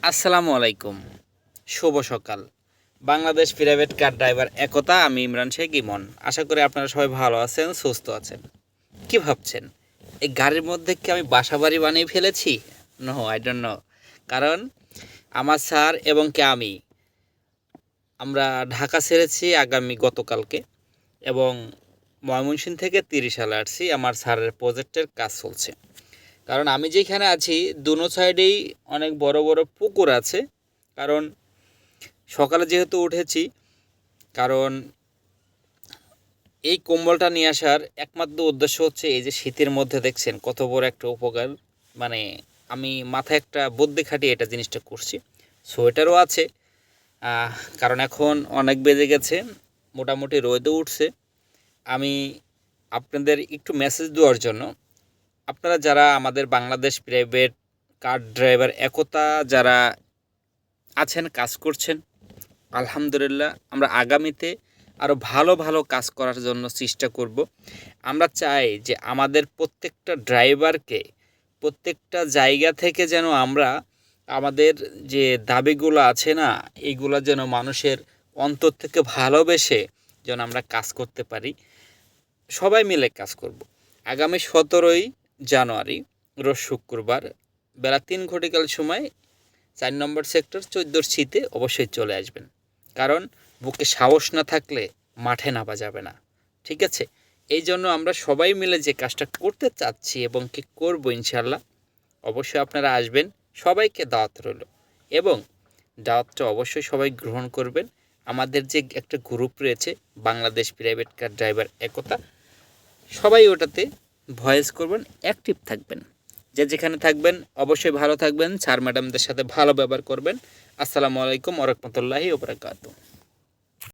আসসালামু আলাইকুম, শুভ সকাল। বাংলাদেশ প্রাইভেট কার ড্রাইভার একতা, আমি ইমরান শেখ ইমন। আশা করি আপনারা সবাই ভালো আছেন, সুস্থ আছেন। কি ভাবছেন, এই গাড়ির মধ্যে কি আমি বাসা বাড়ি বানিয়ে ফেলেছি? No, I don't know. কারণ আমার স্যার এবং কি আমরা ঢাকা ছেড়েছি গতকালকে, এবং ময়মনসিংহ থেকে 30 সালে আসছি। আমার স্যারের প্রজেক্টের কাজ চলছে। কারণ আমি যেখানে আছি দুনো সাইডেই অনেক বড় বড় পুকুর আছে। কারণ সকালে যেহেতু উঠেছি, কারণ এই কম্বলটা নিয়ে আসার একমাত্র উদ্দেশ্য হচ্ছে এই যে শীতের মধ্যে দেখছেন কত বড় একটা উপকার, মানে আমি মাথায় একটা বুদ্ধি খাটিয়ে এটা জিনিসটা করছি। সোয়েটারও আছে, কারণ এখন অনেক বেজে গেছে, মোটামুটি রোদও উঠছে। আমি আপনাদের একটু মেসেজ দেওয়ার জন্য, আপনারা যারা আমাদের বাংলাদেশ প্রাইভেট কার ড্রাইভার একতা যারা আছেন, কাজ করছেন, আলহামদুলিল্লাহ আমরা আগামীতে আরও ভালো ভালো কাজ করার জন্য চেষ্টা করব। আমরা চাই যে আমাদের প্রত্যেকটা ড্রাইভারকে প্রত্যেকটা জায়গা থেকে যেন আমরা আমাদের যে দাবিগুলো আছে না, এইগুলো যেন মানুষের অন্তর থেকে ভালোবেসে যেন আমরা কাজ করতে পারি। সবাই মিলে কাজ করব। আগামী 17ই জানুয়ারি রোজ শুক্রবার বেলা 3 সময় 4 নম্বর সেক্টর 14 সিতে অবশ্যই চলে আসবেন। কারণ বুকে সাহস না থাকলে মাঠে নামা যাবে না, ঠিক আছে? এই জন্য আমরা সবাই মিলে যে কাজটা করতে চাচ্ছি এবং কি করবো ইনশাল্লাহ, অবশ্যই আপনারা আসবেন। সবাইকে দাওয়াত রইল, এবং দাওয়াতটা অবশ্যই সবাই গ্রহণ করবেন। আমাদের যে একটা গ্রুপ রয়েছে বাংলাদেশ প্রাইভেট কার ড্রাইভার একতা, সবাই ওটাতে ভয়েস করবেন, অ্যাক্টিভ থাকবেন। যে যেখানে থাকবেন অবশ্যই ভালো থাকবেন, স্যার ম্যাডামদের সাথে ভালো ব্যবহার করবেন। আসসালামু আলাইকুম ওয়া রাহমাতুল্লাহি ওয়া বারাকাতুহু।